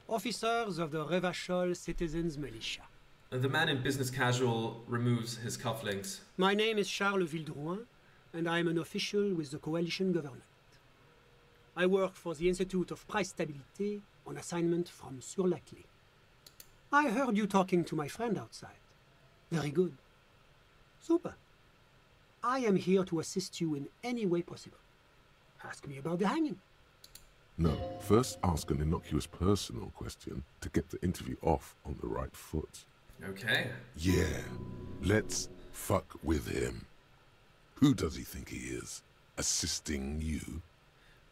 Officers of the Revachol Citizens Militia. The man in business casual removes his cufflinks. My name is Charles Vildrouin, and I am an official with the coalition government. I work for the Institute of Price Stabilité on assignment from Sur-la-Clé. I heard you talking to my friend outside. Very good. Super. I am here to assist you in any way possible. Ask me about the hanging. No, first ask an innocuous personal question to get the interview off on the right foot. Okay. Yeah, let's fuck with him. Who does he think he is? Assisting you?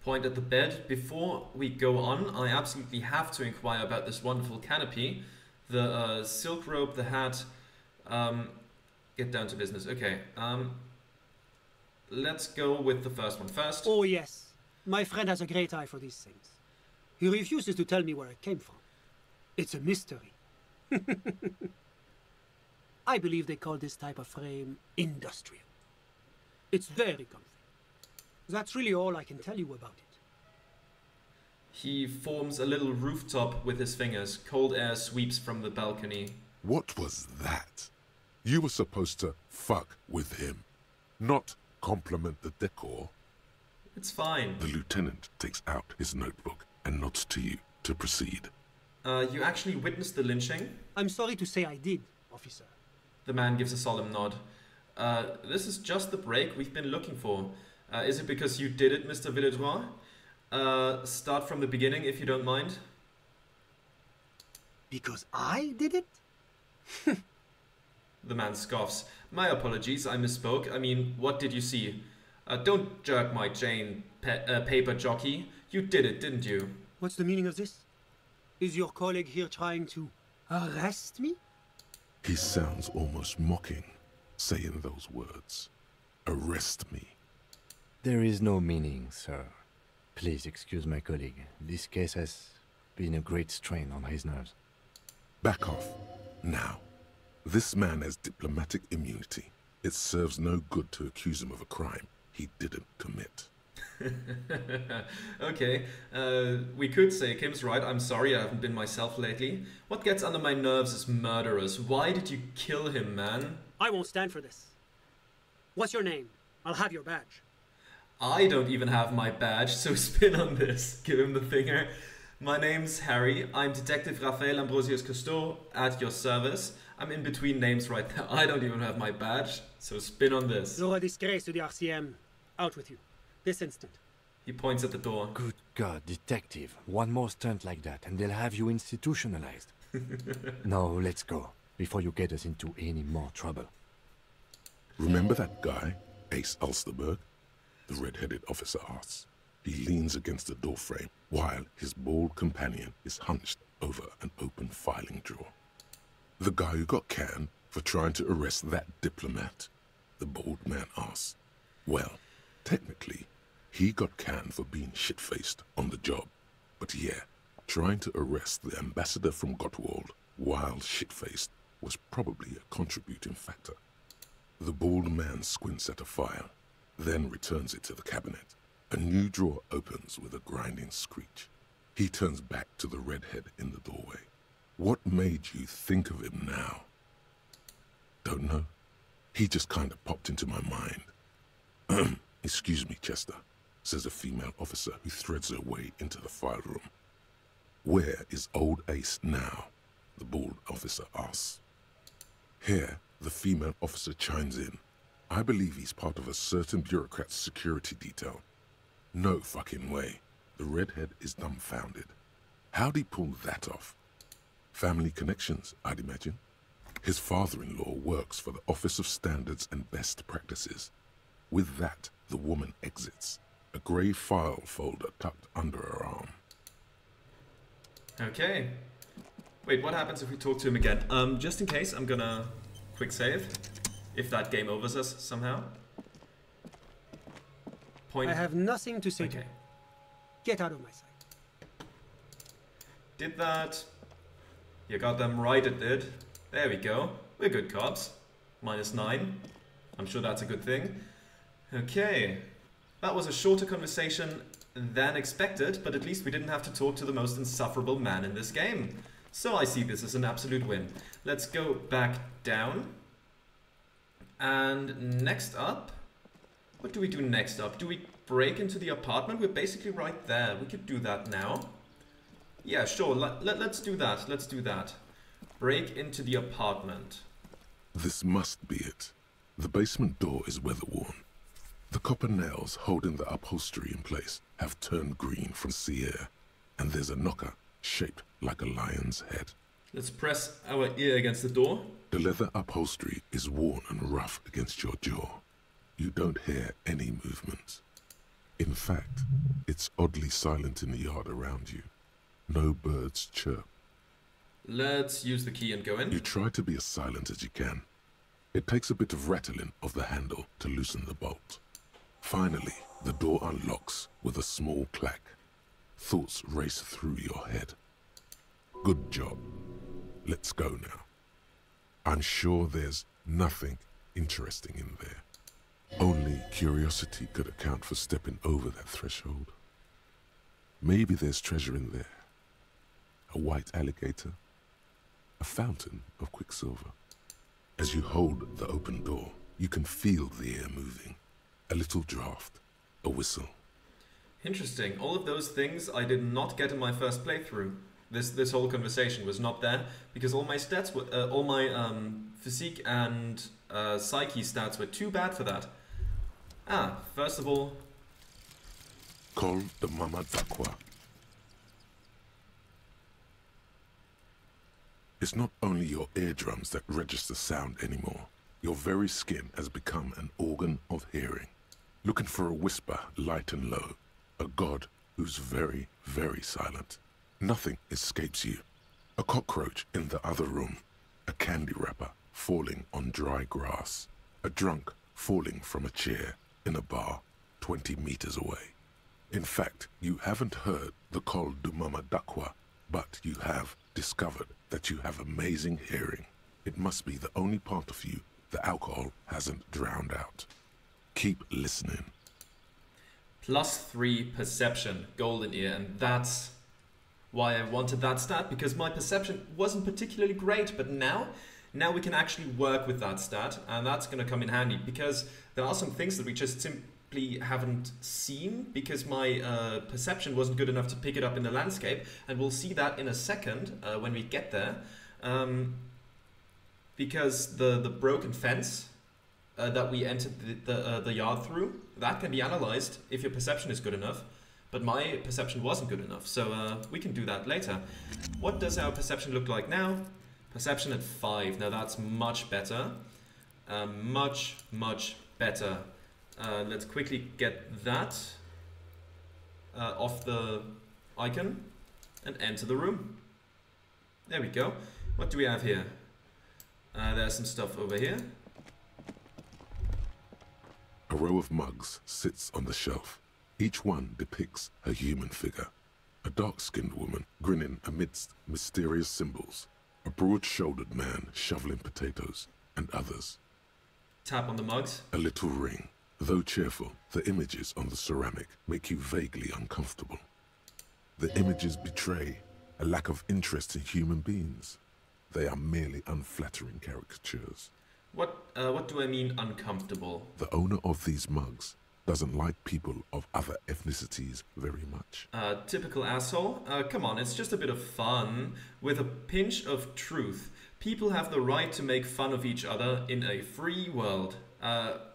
Point at the bed. Before we go on, I absolutely have to inquire about this wonderful canopy. The silk robe, the hat. Get down to business. Okay. Let's go with the first one first. Oh yes, my friend has a great eye for these things. He refuses to tell me where it came from. It's a mystery. I believe they call this type of frame industrial. It's very comfy. That's really all I can tell you about it. He forms a little rooftop with his fingers. Cold air sweeps from the balcony. What was that? You were supposed to fuck with him, not compliment the decor. It's fine. The lieutenant takes out his notebook and nods to you to proceed. You actually witnessed the lynching? I'm sorry to say I did, officer. The man gives a solemn nod. This is just the break we've been looking for. Is it because you did it, Mr. Villedroit? Start from the beginning, if you don't mind. Because I did it? The man scoffs. My apologies, I misspoke. I mean, what did you see? Don't jerk my chain, paper jockey. You did it, didn't you? What's the meaning of this? Is your colleague here trying to arrest me? He sounds almost mocking, saying those words. Arrest me. There is no meaning, sir. Please excuse my colleague. This case has been a great strain on his nerves. Back off. Now. This man has diplomatic immunity. It serves no good to accuse him of a crime he didn't commit. Okay, we could say Kim's right. I'm sorry, I haven't been myself lately. What gets under my nerves is murderers. Why did you kill him, man? I won't stand for this. What's your name? I'll have your badge. I don't even have my badge, so spin on this. Give him the finger. My name's Harry. I'm Detective Raphael Ambrosius Cousteau at your service. I'm in between names right now. I don't even have my badge, so spin on this. J'aurai disgrace to the RCM. Out with you. This instant. He points at the door. Good God, detective. One more stunt like that and they'll have you institutionalized. Now let's go, before you get us into any more trouble. Remember that guy, Ace Ulsterberg? The red-headed officer asks. He leans against the doorframe while his bald companion is hunched over an open filing drawer. The guy who got canned for trying to arrest that diplomat? The bald man asks. Well, technically, he got canned for being shit-faced on the job. But yeah, trying to arrest the ambassador from Gottwald while shit-faced was probably a contributing factor. The bald man squints at a file, then returns it to the cabinet. A new drawer opens with a grinding screech. He turns back to the redhead in the doorway. What made you think of him now? Don't know. He just kind of popped into my mind. Excuse me, Chester, says a female officer who threads her way into the file room. Where is old Ace now? The bald officer asks. Here, the female officer chimes in. I believe he's part of a certain bureaucrat's security detail. No fucking way. The redhead is dumbfounded. How'd he pull that off? Family connections, I'd imagine. His father-in-law works for the Office of Standards and Best Practices. With that, the woman exits, a grey file folder tucked under her arm. Okay. Wait, what happens if we talk to him again? Just in case, I'm gonna quick save. If that game overs us somehow. Point. I have nothing to say to you. Get out of my sight. Did that. You got them right, it did. There we go. We're good cops. -9. I'm sure that's a good thing. Okay. That was a shorter conversation than expected, but at least we didn't have to talk to the most insufferable man in this game. So I see this as an absolute win. Let's go back down. And next up, what do we do next up? Do we break into the apartment? We're basically right there. We could do that now. Yeah, sure. Let's do that. Let's do that. Break into the apartment. This must be it. The basement door is weather-worn. The copper nails holding the upholstery in place have turned green from sea air, and there's a knocker shaped like a lion's head. Let's press our ear against the door. The leather upholstery is worn and rough against your jaw. You don't hear any movement. In fact, it's oddly silent in the yard around you. No birds chirp. Let's use the key and go in. You try to be as silent as you can. It takes a bit of rattling of the handle to loosen the bolt. Finally, the door unlocks with a small clack. Thoughts race through your head. Good job. Let's go now. I'm sure there's nothing interesting in there. Only curiosity could account for stepping over that threshold. Maybe there's treasure in there. A white alligator. A fountain of quicksilver. As you hold the open door, you can feel the air moving. A little draft. A whistle. Interesting. All of those things I did not get in my first playthrough. This whole conversation was not there because all my stats were, all my physique and psyche stats were too bad for that. First of all, Call the Mama Dakwa. It's not only your eardrums that register sound anymore. Your very skin has become an organ of hearing. Looking for a whisper light and low. A god who's very, very silent. Nothing escapes you. A cockroach in the other room. A candy wrapper falling on dry grass. A drunk falling from a chair in a bar 20 meters away. In fact, you haven't heard the Call du Mama Dakwa, but you have discovered that you have amazing hearing. It must be the only part of you the alcohol hasn't drowned out. Keep listening. +3 perception, golden ear, and that's why I wanted that stat, because my perception wasn't particularly great, but now we can actually work with that stat, and that's going to come in handy, because there are some things that we just simply haven't seen, because my perception wasn't good enough to pick it up in the landscape, and we'll see that in a second when we get there, because the broken fence that we entered the yard through, that can be analyzed if your perception is good enough. But my perception wasn't good enough, so we can do that later. What does our perception look like now? Perception at 5. Now that's much better. Much, much better. Let's quickly get that off the icon and enter the room. There we go. What do we have here? There's some stuff over here. A row of mugs sits on the shelf. Each one depicts a human figure. A dark-skinned woman grinning amidst mysterious symbols. A broad-shouldered man shoveling potatoes, and others. Tap on the mugs. A little ring. Though cheerful, the images on the ceramic make you vaguely uncomfortable. The images betray a lack of interest in human beings. They are merely unflattering caricatures. What do I mean uncomfortable? The owner of these mugs doesn't like people of other ethnicities very much. Typical asshole. Come on, it's just a bit of fun with a pinch of truth. People have the right to make fun of each other in a free world.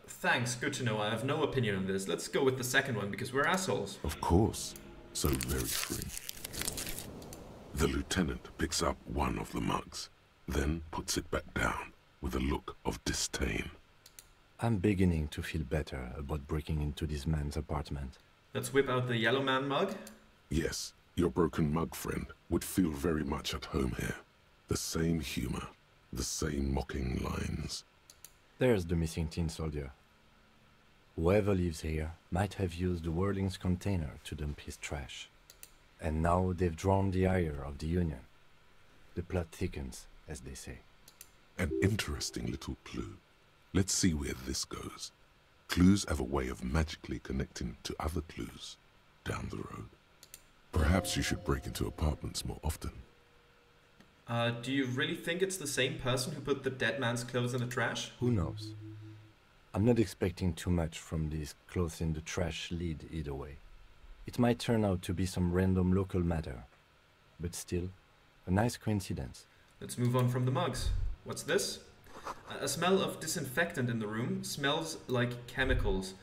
Thanks, good to know. I have no opinion on this. Let's go with the second one because we're assholes. Of course, so very free. The lieutenant picks up one of the mugs, then puts it back down with a look of disdain. I'm beginning to feel better about breaking into this man's apartment. Let's whip out the yellow man mug. Yes, your broken mug friend would feel very much at home here. The same humor, the same mocking lines. There's the missing tin soldier. Whoever lives here might have used the Whirling's container to dump his trash. And now they've drawn the ire of the Union. The plot thickens, as they say. An interesting little clue. Let's see where this goes. Clues have a way of magically connecting to other clues. down the road. Perhaps you should break into apartments more often. Do you really think it's the same person who put the dead man's clothes in the trash? Who knows? I'm not expecting too much from these clothes in the trash lead either way. It might turn out to be some random local matter, but still, a nice coincidence. Let's move on from the mugs. What's this? A smell of disinfectant in the room. Smells like chemicals.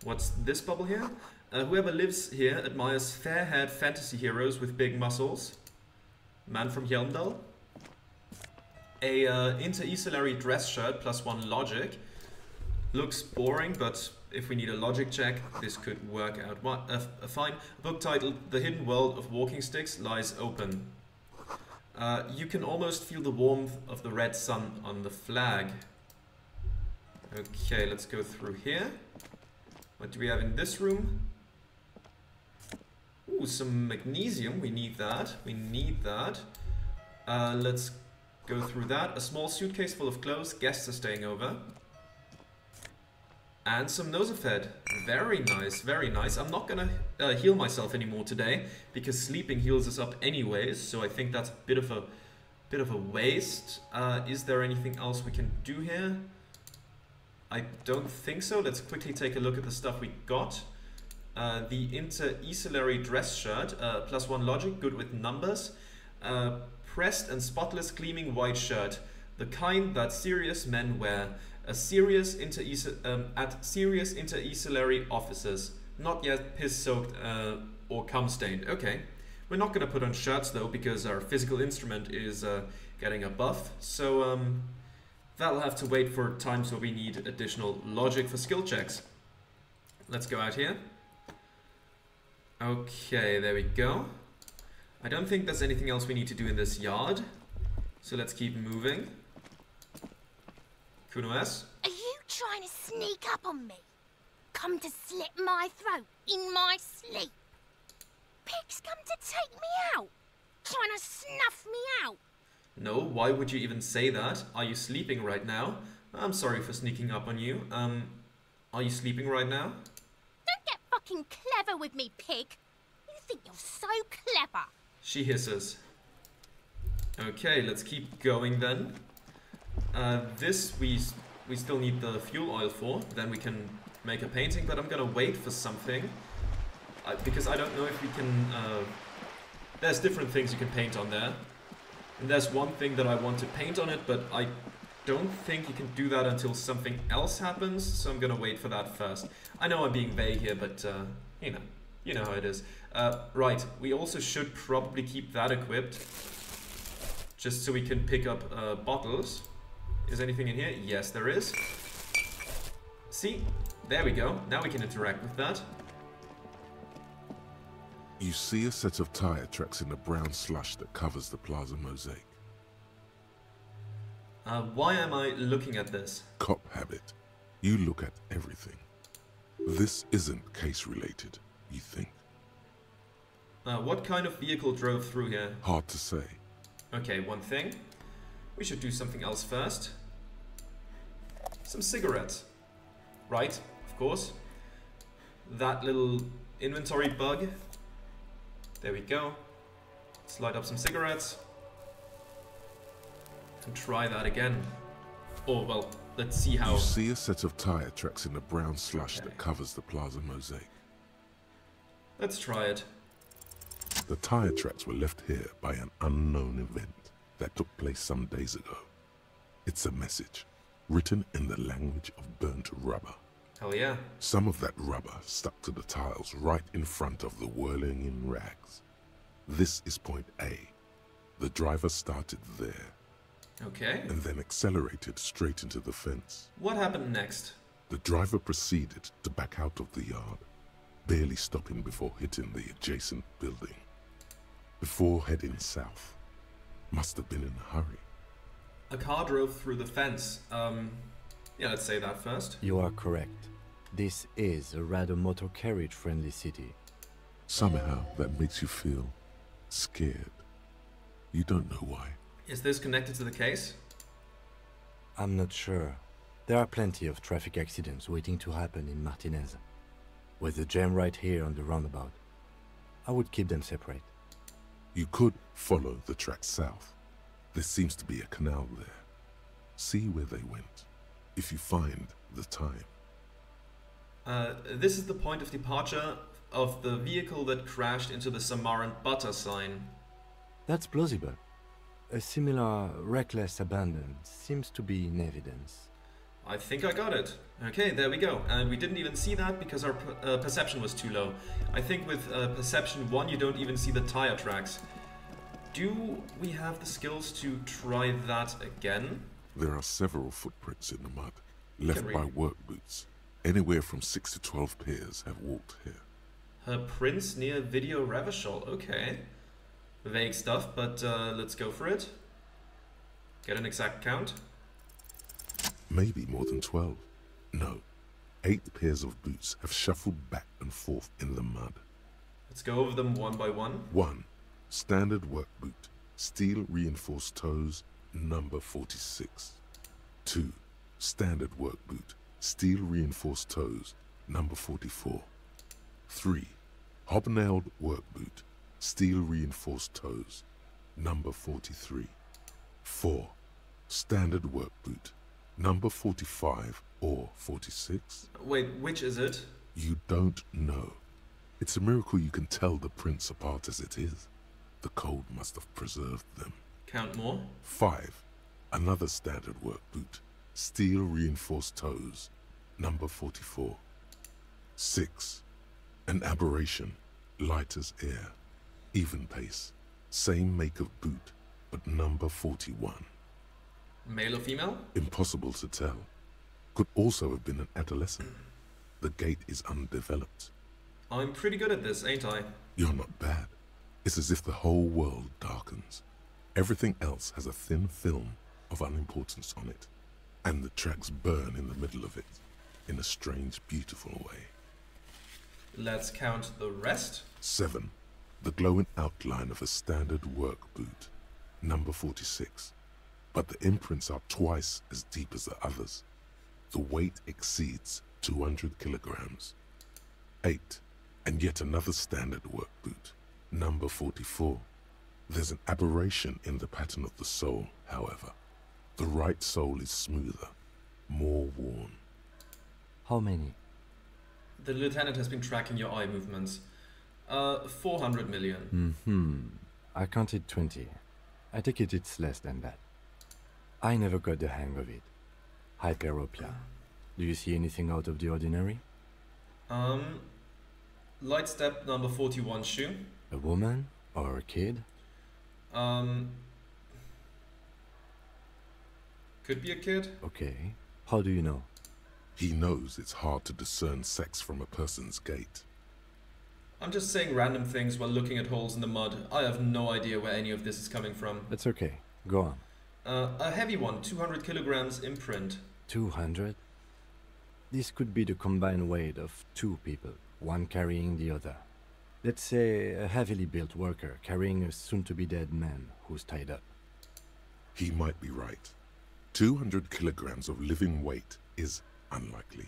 What's this bubble here? Whoever lives here admires fair-haired fantasy heroes with big muscles. Man from Hjelmdal. A inter-esalary dress shirt plus 1 logic. Looks boring, but if we need a logic check, this could work out fine. A book titled The Hidden World of Walking Sticks lies open. You can almost feel the warmth of the red sun on the flag. Okay, let's go through here. What do we have in this room? Ooh, some magnesium. We need that. We need that. Let's go through that. A small suitcase full of clothes. Guests are staying over. And some Nosafed. Very nice, very nice. I'm not gonna heal myself anymore today because sleeping heals us up anyways. So I think that's a bit of a waste. Is there anything else we can do here? I don't think so. Let's quickly take a look at the stuff we got. The inter-esalary dress shirt, plus 1 logic, good with numbers. Pressed and spotless gleaming white shirt, the kind that serious men wear. At serious inter-esalary offices, not yet piss-soaked or cum-stained. Okay, we're not gonna put on shirts though because our physical instrument is getting a buff. So that'll have to wait for times where we need additional logic for skill checks. Let's go out here. Okay, there we go. I don't think there's anything else we need to do in this yard. So let's keep moving. Kuno S. Are you trying to sneak up on me? Come to slit my throat in my sleep? Pig's come to take me out. Trying to snuff me out. No, why would you even say that? Are you sleeping right now? I'm sorry for sneaking up on you. Are you sleeping right now? Don't get fucking clever with me, pig. You think you're so clever. She hisses. Okay, let's keep going then. This we still need the fuel oil for. Then we can make a painting, but I'm gonna wait for something. Because I don't know if we can... there's different things you can paint on there. And there's one thing that I want to paint on it, but I don't think you can do that until something else happens, so I'm gonna wait for that first. I know I'm being vague here, but you know how it is. Right, we also should probably keep that equipped, just so we can pick up bottles. Is anything in here? Yes, there is. See? There we go. Now we can interact with that. You see a set of tire tracks in the brown slush that covers the plaza mosaic. Why am I looking at this? Cop habit. You look at everything. This isn't case related, you think? What kind of vehicle drove through here? Hard to say. Okay, one thing. We should do something else first. Some cigarettes. Right, of course. That little inventory bug. There we go. Let's light up some cigarettes. And try that again. Oh, well, let's see how... You see a set of tire tracks in the brown slush that covers the plaza mosaic. Let's try it. The tire tracks were left here by an unknown event that took place some days ago. It's a message, written in the language of burnt rubber. Hell yeah. Some of that rubber stuck to the tiles right in front of the whirling in rags. This is point A. The driver started there. Okay. And then accelerated straight into the fence. What happened next? The driver proceeded to back out of the yard, barely stopping before hitting the adjacent building. Before heading south. Must have been in a hurry. A car drove through the fence. Yeah, let's say that first. You are correct. This is a rather motor carriage friendly city. Somehow that makes you feel scared. You don't know why. Is this connected to the case? I'm not sure. There are plenty of traffic accidents waiting to happen in Martinez. With a jam right here on the roundabout. I would keep them separate. You could follow the track south. There seems to be a canal there. See where they went, if you find the time. This is the point of departure of the vehicle that crashed into the Samaran butter sign. That's plausible. A similar reckless abandon seems to be in evidence. I think I got it. Okay, there we go. And we didn't even see that because our perception was too low. I think with perception 1 you don't even see the tire tracks. Do we have the skills to try that again? There are several footprints in the mud, left by work boots. Anywhere from 6 to 12 pairs have walked here. Her prints near Video Revachol. Okay. Vague stuff, but let's go for it. Get an exact count. Maybe more than 12. No. 8 pairs of boots have shuffled back and forth in the mud. Let's go over them one by one. 1. Standard work boot. Steel reinforced toes, number 46. 2. Standard work boot. Steel reinforced toes, number 44. 3. Hobnailed work boot. Steel reinforced toes, number 43. 4. Standard work boot. Number 45 or 46? Wait, which is it? You don't know. It's a miracle you can tell the prints apart as it is. The cold must have preserved them. Count more. 5. Another standard work boot. Steel reinforced toes. Number 44. 6. An aberration. Light as air. Even pace. Same make of boot, but number 41. Male or female? Impossible to tell. Could also have been an adolescent. The gait is undeveloped. I'm pretty good at this, ain't I? You're not bad. It's as if the whole world darkens. Everything else has a thin film of unimportance on it. And the tracks burn in the middle of it, in a strange, beautiful way. Let's count the rest. 7. The glowing outline of a standard work boot, number 46. But the imprints are twice as deep as the others. The weight exceeds 200 kilograms. 8. And yet another standard work boot, number 44. There's an aberration in the pattern of the sole, however. The right sole is smoother, more worn. How many? The lieutenant has been tracking your eye movements. 400 million. I counted 20. I take it it's less than that. I never got the hang of it. Hyperopia. Do you see anything out of the ordinary? Light step number 41 shoe. A woman? Or a kid? Could be a kid. Okay. How do you know? He knows it's hard to discern sex from a person's gait. I'm just saying random things while looking at holes in the mud. I have no idea where any of this is coming from. That's okay. Go on. A heavy one, 200 kilograms imprint. 200? This could be the combined weight of 2 people, one carrying the other. Let's say a heavily built worker carrying a soon-to-be-dead man who's tied up. He might be right. 200 kilograms of living weight is unlikely.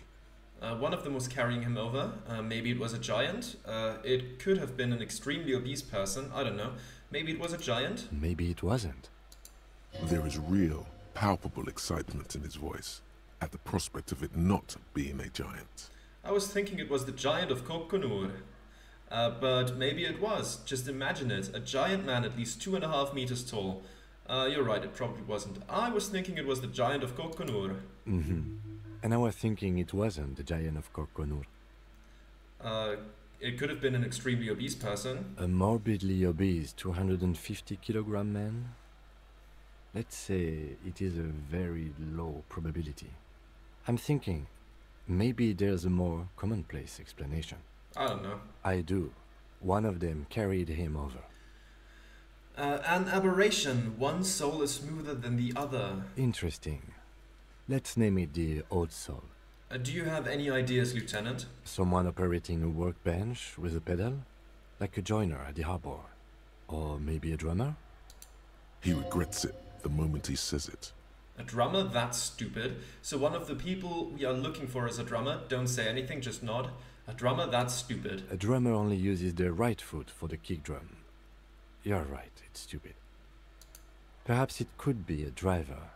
One of them was carrying him over. Maybe it was a giant. It could have been an extremely obese person. I don't know. Maybe it was a giant. Maybe it wasn't. There is real, palpable excitement in his voice at the prospect of it not being a giant. I was thinking it was the giant of Kokkonur. But maybe it was. Just imagine it. A giant man at least 2.5 meters tall. You're right, it probably wasn't. I was thinking it was the giant of Kokkonur. And I was thinking it wasn't the giant of Kokkonur. It could have been an extremely obese person. A morbidly obese 250 kilogram man? Let's say it is a very low probability. I'm thinking maybe there's a more commonplace explanation. I don't know. I do. One of them carried him over. An aberration. One soul is smoother than the other. Interesting. Let's name it the old soul. Do you have any ideas, Lieutenant? Someone operating a workbench with a pedal? Like a joiner at the harbor. Or maybe a drummer? He regrets it the moment he says it. A drummer? That's stupid. So one of the people we are looking for is a drummer. Don't say anything, just nod. A drummer? That's stupid. A drummer only uses their right foot for the kick drum. You're right, it's stupid. Perhaps it could be a driver.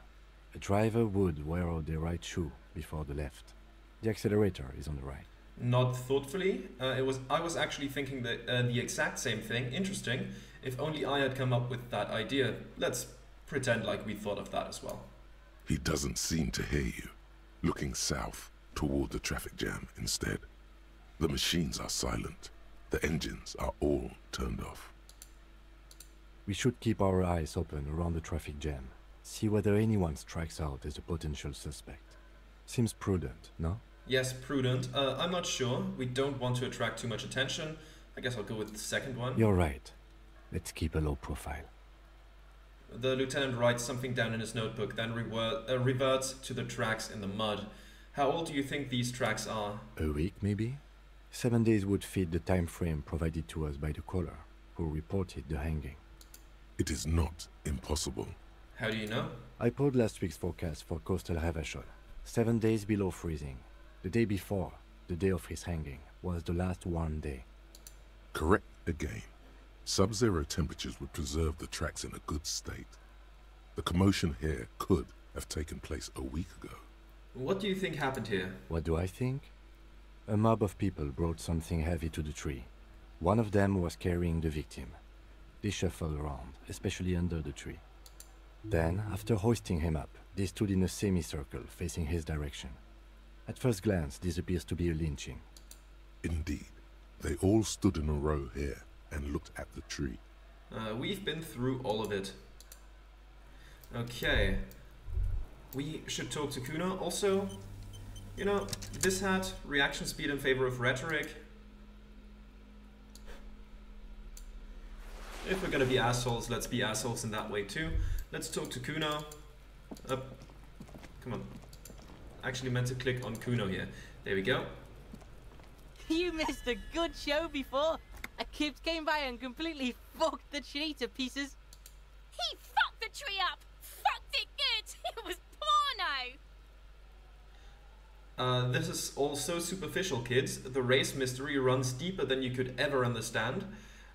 A driver would wear out their right shoe before the left. The accelerator is on the right. Not thoughtfully. I was actually thinking the exact same thing. Interesting. If only I had come up with that idea. Let's pretend like we thought of that as well. He doesn't seem to hear you, looking south toward the traffic jam instead. The machines are silent. The engines are all turned off. We should keep our eyes open around the traffic jam. See whether anyone strikes out as a potential suspect. Seems prudent, no? Yes, prudent. I'm not sure. We don't want to attract too much attention. I guess I'll go with the second one. You're right. Let's keep a low profile. The lieutenant writes something down in his notebook, then reverts to the tracks in the mud. How old do you think these tracks are? A week, maybe? 7 days would fit the time frame provided to us by the caller, who reported the hanging. It is not impossible. How do you know? I pulled last week's forecast for coastal Havashol. 7 days below freezing. The day before, the day of his hanging, was the last warm day. Correct again. Sub-zero temperatures would preserve the tracks in a good state. The commotion here could have taken place a week ago. What do you think happened here? What do I think? A mob of people brought something heavy to the tree. One of them was carrying the victim. They shuffled around, especially under the tree. Then, after hoisting him up, they stood in a semicircle facing his direction. At first glance, this appears to be a lynching. Indeed. They all stood in a row here and looked at the tree. We've been through all of it. Okay. We should talk to Kuno. Also, you know, this hat, reaction speed in favor of rhetoric. If we're gonna be assholes, let's be assholes in that way too. Let's talk to Kuno. Come on. Actually meant to click on Kuno here. There we go. You missed a good show before. A kid came by and completely fucked the tree to pieces. He fucked the tree up! Fucked it good! It was porno! This is all so superficial, kids. The race mystery runs deeper than you could ever understand.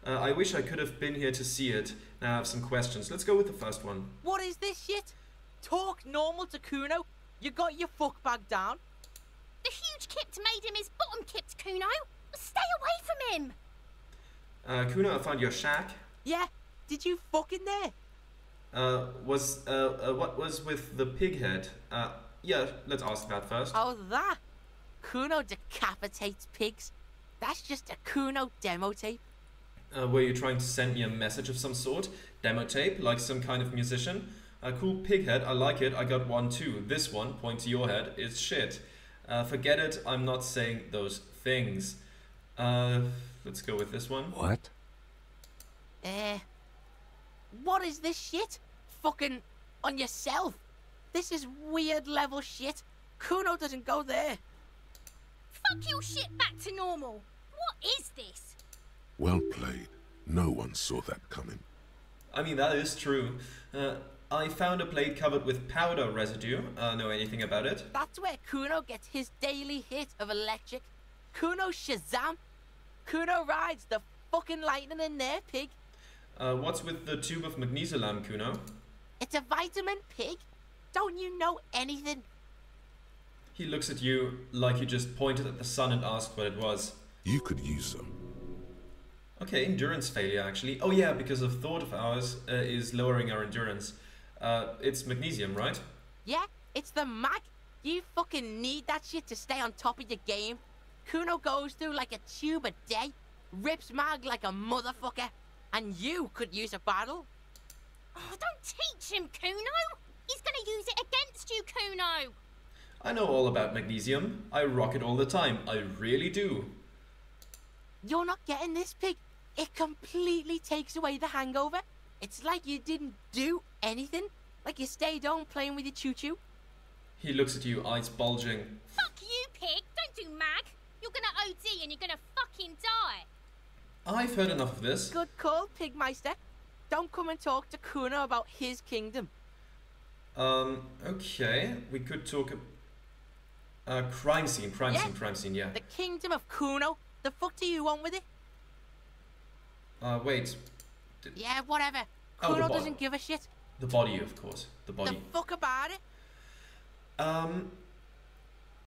I wish I could have been here to see it. Now I have some questions. Let's go with the first one. What is this shit? Talk normal to Kuno? You got your fuck bag down? The huge kipped made him his bottom kipped, Kuno! Stay away from him! Kuno, I found your shack. Yeah, did you fuck in there? What was with the pig head? Yeah, let's ask that first. Oh, that? Kuno decapitates pigs. That's just a Kuno demo tape. Were you trying to send me a message of some sort? Demo tape, like some kind of musician? A cool pig head, I like it, I got one too. This one, point to your head, is shit. Forget it, I'm not saying those things. Let's go with this one. What? What is this shit? Fucking on yourself. This is weird level shit. Kuno doesn't go there. Fuck your shit back to normal. What is this? Well played. No one saw that coming. I mean, that is true. I found a plate covered with powder residue. Know anything about it? That's where Kuno gets his daily hit of electric. Kuno Shazam. Kuno rides the fucking lightning in there, pig. What's with the tube of magnesium, Kuno? It's a vitamin, pig. Don't you know anything? He looks at you like you just pointed at the sun and asked what it was. You could use some. Okay, endurance failure actually. Oh yeah, because a thought of ours is lowering our endurance. It's magnesium, right? Yeah, it's the mag. You fucking need that shit to stay on top of your game. Kuno goes through like a tube a day, rips mag like a motherfucker, and you could use a bottle. Oh, don't teach him, Kuno! He's gonna use it against you, Kuno! I know all about magnesium. I rock it all the time. I really do. You're not getting this, pig. It completely takes away the hangover. It's like you didn't do anything. Like you stayed home playing with your choo-choo. He looks at you, eyes bulging. Fuck you, pig! Don't do mag! You're gonna OD and you're gonna fucking die! I've heard enough of this. Good call, Pigmeister. Don't come and talk to Kuno about his kingdom. Okay. We could talk... Crime scene, yeah. The kingdom of Kuno. The fuck do you want with it? Wait. Yeah, whatever. Oh, Kuno doesn't give a shit. The body, of course. The body. The fuck about it?